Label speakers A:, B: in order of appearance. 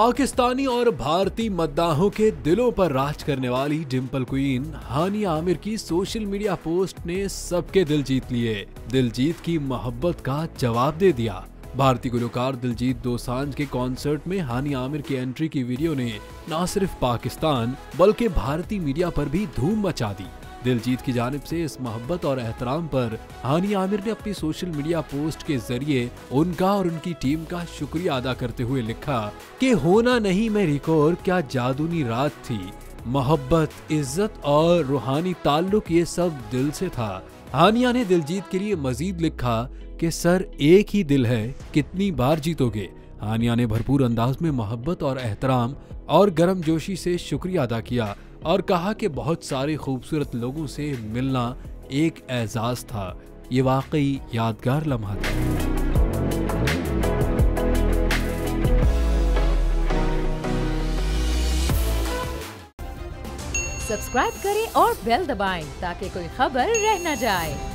A: पाकिस्तानी और भारतीय मद्दाहों के दिलों पर राज करने वाली डिंपल क्वीन हानिया आमिर की सोशल मीडिया पोस्ट ने सबके दिल जीत लिए। दिलजीत की मोहब्बत का जवाब दे दिया। भारतीय गुलकार दिलजीत दोसांझ के कॉन्सर्ट में हानिया आमिर की एंट्री की वीडियो ने न सिर्फ पाकिस्तान बल्कि भारतीय मीडिया पर भी धूम मचा दी। दिलजीत की जानिब से इस मोहब्बत और एहतराम पर हानिया आमिर ने अपनी सोशल मीडिया पोस्ट के जरिए उनका और उनकी टीम का शुक्रिया अदा करते हुए लिखा कि होना नहीं मेरी कोर क्या जादूनी रात थी, मोहब्बत, इज्जत और रूहानी ताल्लुक ये सब दिल से था। हानिया ने दिलजीत के लिए मजीद लिखा कि सर एक ही दिल है, कितनी बार जीतोगे। हानिया ने भरपूर अंदाज में मोहब्बत और एहतराम और गर्मजोशी से शुक्रिया अदा किया और कहा कि बहुत सारे खूबसूरत लोगों से मिलना एक एजाज था, ये वाकई यादगार लम्हा था।
B: सब्सक्राइब करें और बेल दबाएं ताकि कोई खबर रह न जाए।